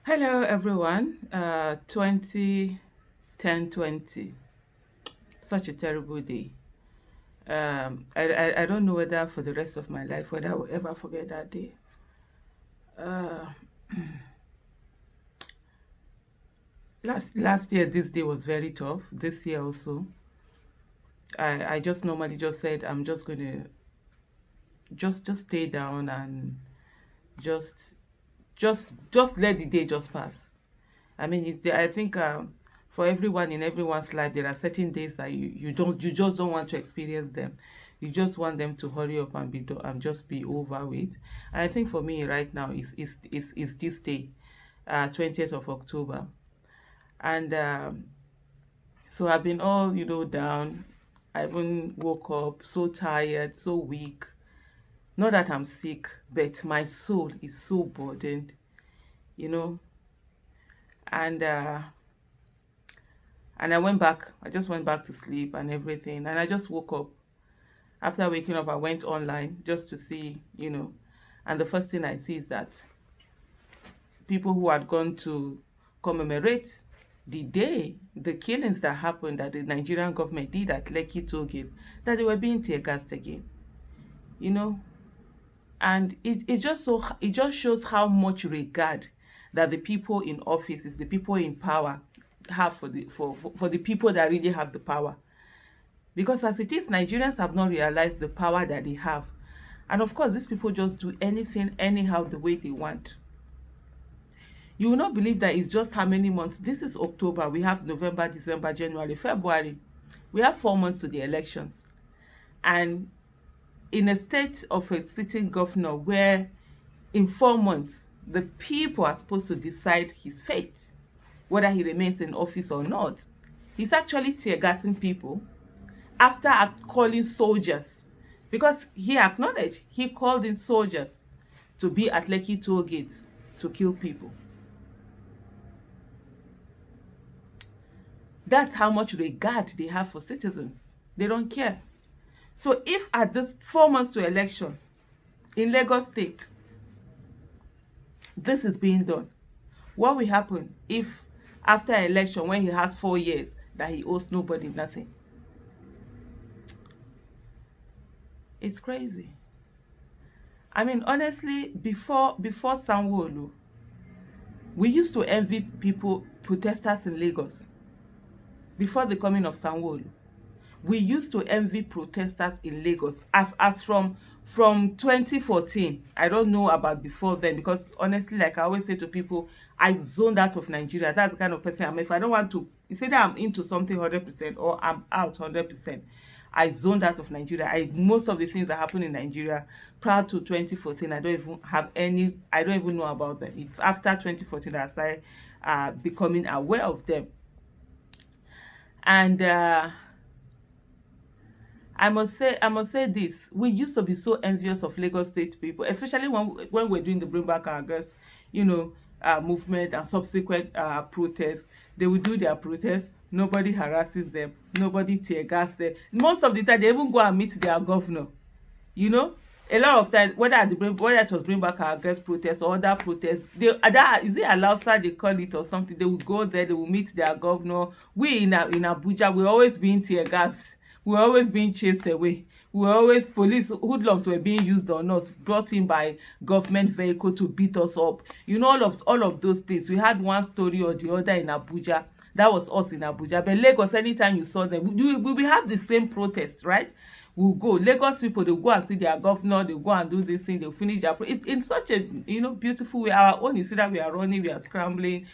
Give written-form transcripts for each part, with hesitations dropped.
Hello everyone. 20 such a terrible day. I don't know whether for the rest of my life whether I will ever forget that day. Uh, last year this day was very tough. This year also, I just normally just said I'm just gonna just stay down and just just let the day just pass. I mean, I think for everyone in everyone's life, there are certain days that you just don't want to experience them. You just want them to hurry up and just be over with. And I think for me right now is this day, 20th of October, and so I've been all down. I even woke up so tired, so weak. Not that I'm sick, but my soul is so burdened, you know. And I went back. I just went back to sleep and everything. And I just woke up. After waking up, I went online just to see, And the first thing I see is that people who had gone to commemorate the day, the killings that happened that the Nigerian government did at Lekki Tollgate, that they were being tear gassed again, you know. And it just shows how much regard that the people in offices, the people in power have for the people that really have the power. Because as it is, Nigerians have not realized the power that they have. And of course, these people just do anything anyhow the way they want. You will not believe that it's just how many months. This is October. We have November, December, January, February. We have 4 months to the elections. And in a state of a sitting governor where in 4 months, the people are supposed to decide his fate, whether he remains in office or not, he's actually tear-gassing people after calling soldiers, because he acknowledged he called in soldiers to be at Lekki toll gate to kill people. That's how much regard they have for citizens. They don't care. So if at this 4 months to election in Lagos State, this is being done, what will happen if after election, when he has 4 years, that he owes nobody nothing? It's crazy. I mean, honestly, before Sanwo-Olu, we used to envy protesters in Lagos. Before the coming of Sanwo-Olu, we used to envy protesters in Lagos as from 2014. I don't know about before then, because honestly, like I always say to people, I zoned out of Nigeria. That's the kind of person I'm. If I don't want to, it's either I'm into something 100% or I'm out 100%. I zoned out of Nigeria. Most of the things that happen in Nigeria prior to 2014, I don't even know about them. It's after 2014 that I started becoming aware of them. And I must say this. We used to be so envious of Lagos State people, especially when we're doing the Bring Back Our Girls, movement and subsequent protests. They will do their protests. Nobody harasses them. Nobody tear gas them. Most of the time, they even go and meet their governor. A lot of times, whether it was Bring Back Our Girls protest or other protests, is it Alausa they call it or something? They will go there. They will meet their governor. We in Abuja, we're always being tear gassed. We're always being chased away. We're always police hoodlums were being used on us, brought in by government vehicle to beat us up. All of those things. We had one story or the other in Abuja. That was us in Abuja. But Lagos, anytime you saw them, we have the same protest, right? We'll go. Lagos people, they'll go and see their governor, they'll go and do this thing, they'll finish their in such a beautiful way. Our own is that we are running, we are scrambling,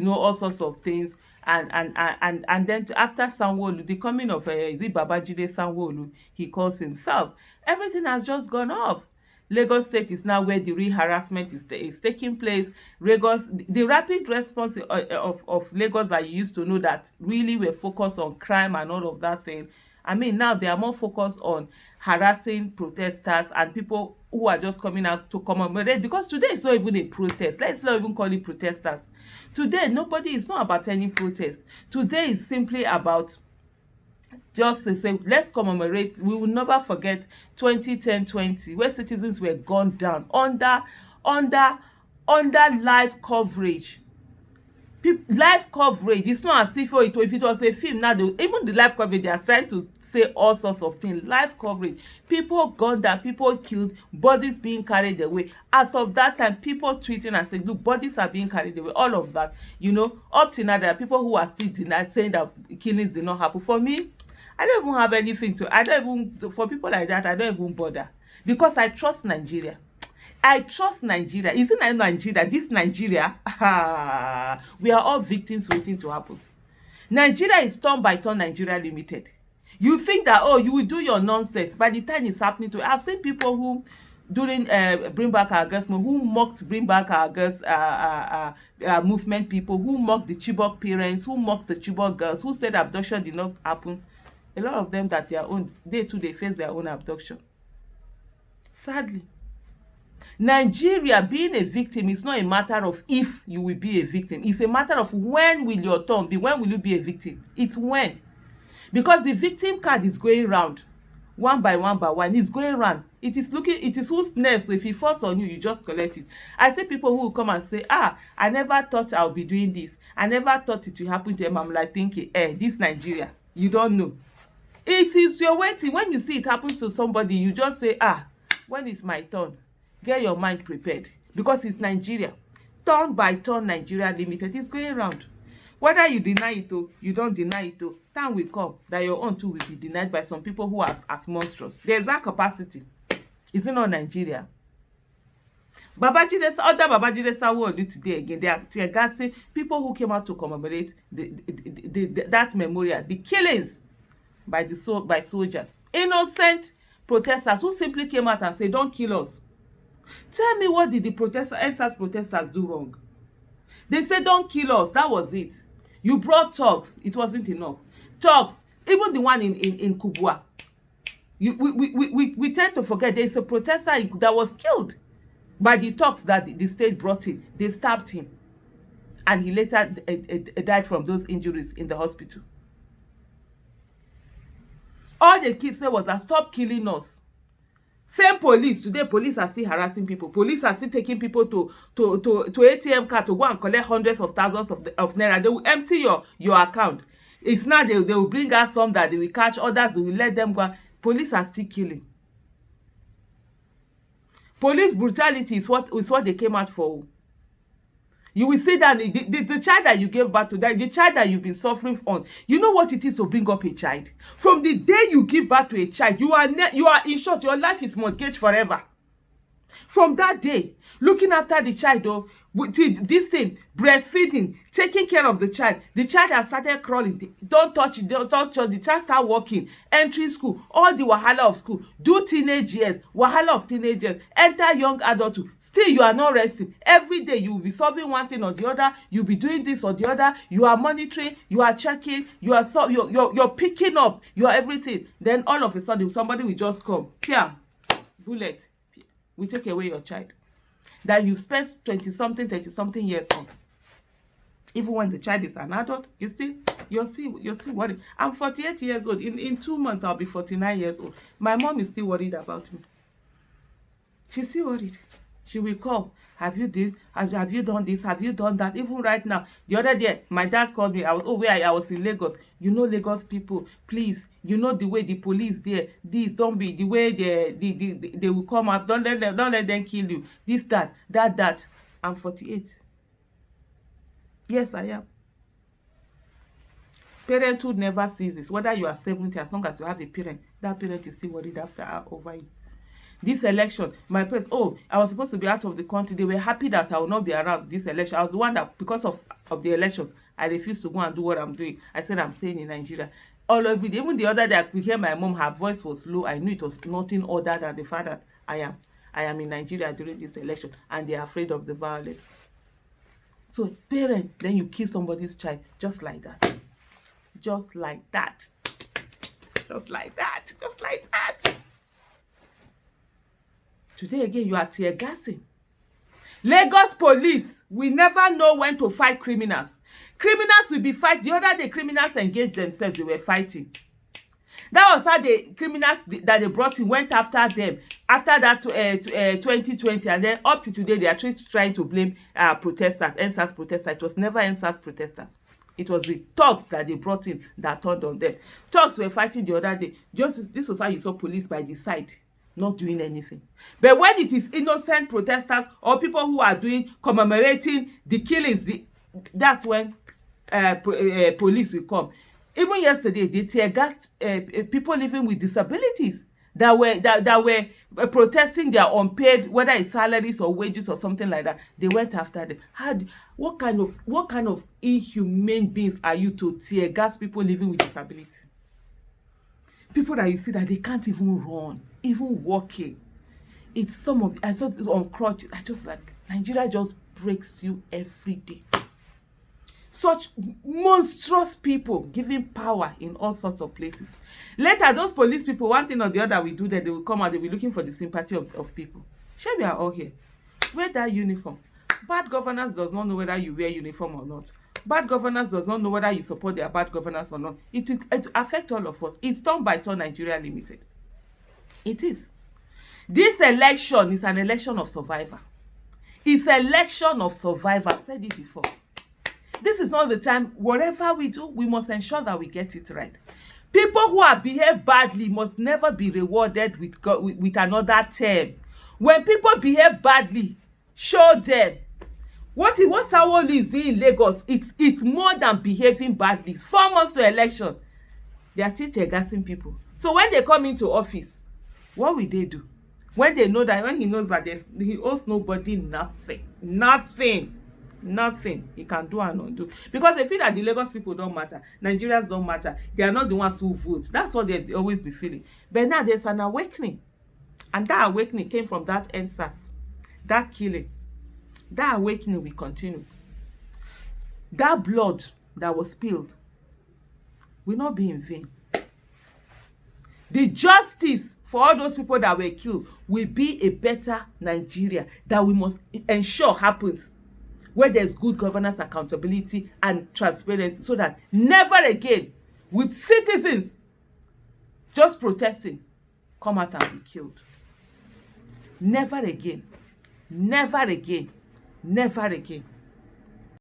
all sorts of things. And then after Sanwo-Olu, the coming of the Babajide Sanwo-Olu, he calls himself, everything has just gone off. Lagos State is now where the real harassment is taking place. The rapid response of Lagos that you used to know that really were focused on crime and all of that thing. I mean, now they are more focused on harassing protesters and people who are just coming out to commemorate, because today is not even a protest. Let's not even call it protesters. Today, it's not about any protest. Today is simply about just to say, let's commemorate. We will never forget 2010-20, where citizens were gunned down under live coverage Live coverage, it's not as if, oh, if it was a film now, even the live coverage, they are trying to say all sorts of things. Live coverage, people gunned down, people killed, bodies being carried away. As of that time, people tweeting and saying, look, bodies are being carried away, all of that. You know, up to now, there are people who are still denied, saying that killings did not happen. For me, I don't even have anything to, I don't even, for people like that, I don't even bother, because I trust Nigeria. I trust Nigeria. Isn't it Nigeria? This Nigeria, we are all victims waiting to happen. Nigeria is turn by turn Nigeria Limited. You think that, oh, you will do your nonsense. By the time it's happening to, I've seen people who, during Bring Back Our Girls, who mocked Bring Back Our Girls movement people, who mocked the Chibok parents, who mocked the Chibok girls, who said abduction did not happen. A lot of them that they too, they face their own abduction. Sadly. Nigeria, being a victim is not a matter of if you will be a victim. It's a matter of when will your turn be, when will you be a victim. It's when. Because the victim card is going round. One by one by one. It's going round. It is who's next. So if it falls on you, you just collect it. I see people who will come and say, I never thought I'll be doing this. I never thought it will happen to them. I'm like thinking, this Nigeria. You don't know. It is your waiting. When you see it happens to somebody, you just say, when is my turn? Get your mind prepared, because it's Nigeria. Turn by turn Nigeria Limited is going around. Whether you deny it or you don't deny it, time will come that your own too will be denied by some people who are as monstrous. There's that capacity. Is it not Nigeria? Other Babajide Sanwo-Olu today again, they are tear-gassing people who came out to commemorate that memorial, the killings by soldiers. Innocent protesters who simply came out and said, don't kill us. Tell me, what did the NSAS protesters do wrong? They said, don't kill us. That was it. You brought talks. It wasn't enough. Talks. Even the one in Kubwa. We tend to forget there is a protester that was killed by the talks that the state brought in. They stabbed him. And he later died from those injuries in the hospital. All the kids said was that stop killing us. Same police. Today, police are still harassing people. Police are still taking people to ATM card to go and collect hundreds of thousands of naira. They will empty your account. It's now they will bring out some that they will catch, others they will let them go. Police are still killing. Police brutality is what they came out for. You will see that the child that you gave birth to, the child that you've been suffering on, you know what it is to bring up a child. From the day you give birth to a child, you are in short, your life is mortgaged forever. From that day, looking after the child, this thing, breastfeeding, taking care of the child has started crawling. Don't touch it, don't touch it. The child start walking, entering school, all the wahala of school, do teenage years, wahala of teenage years, enter young adulthood. Still, you are not resting. Every day, you will be solving one thing or the other. You'll be doing this or the other. You are monitoring, you are checking, you're picking up, you are everything. Then all of a sudden, somebody will just come, bullet. We take away your child that you spent 20-something, 30-something years on. Even when the child is an adult, you're still worried. I'm 48 years old. In 2 months, I'll be 49 years old. My mom is still worried about me. She's still worried. She will call. Have you done this? Have you done that? Even right now, the other day, my dad called me. I was in Lagos. You know, Lagos people, please. You know the way the police there. This don't be the way they will come out. Don't let them kill you. This, that. I'm 48. Yes, I am. Parenthood never ceases. Whether you are 70, as long as you have a parent, that parent is still worried over you. This election, my parents, I was supposed to be out of the country. They were happy that I will not be around this election. I was the one that, because of the election, I refused to go and do what I'm doing. I said I'm staying in Nigeria. All of it, even the other day, I could hear my mom, her voice was low. I knew it was nothing other than the fact that I am in Nigeria during this election, and they are afraid of the violence. So, parent, then you kill somebody's child just like that. Just like that. Just like that. Just like that. Today again, you are tear gassing. Lagos police, we never know when to fight criminals. Criminals will be fight. The other day, criminals engaged themselves. They were fighting. That was how the criminals that they brought in went after them after that 2020, and then up to today they are trying to blame protesters, NSAS protesters. It was never NSAS protesters. It was the thugs that they brought in that turned on them. Thugs were fighting the other day. Just this was how you saw police by the side, not doing anything. But when it is innocent protesters or people who are commemorating the killings, that's when police will come. Even yesterday, they tear gassed people living with disabilities that were protesting their unpaid, whether it's salaries or wages or something like that. They went after them. What kind of inhumane beings are you to tear gas people living with disability? People that you see that they can't even run, even walking. It's some of I saw it on crutches. I just like Nigeria just breaks you every day. Such monstrous people giving power in all sorts of places. Later, those police people, one thing or the other we do that, they will come out, they will be looking for the sympathy of people. Sure, we are all here. Wear that uniform. Bad governance does not know whether you wear uniform or not. Bad governance does not know whether you support their bad governance or not. It will affect all of us. It's turn by turn Nigeria Limited. It is. This election is an election of survivor. It's an election of survivor. I've said it before. This is not the time. Whatever we do, we must ensure that we get it right. People who have behaved badly must never be rewarded with another term. When people behave badly, show them. What Sanwo-Olu is doing in Lagos, it's more than behaving badly. 4 months to election, they are still tear-gassing people. So when they come into office, what will they do? When he knows that he owes nobody nothing he can do and undo, because they feel that the Lagos people don't matter, Nigerians don't matter, they are not the ones who vote. That's what they always be feeling. But now there's an awakening, and that awakening came from that NSAS, that killing. That awakening will continue. That blood that was spilled will not be in vain. The justice for all those people that were killed will be a better Nigeria that we must ensure happens, where there's good governance, accountability, and transparency, so that never again with citizens just protesting come out and be killed. Never again. Never again. Never again.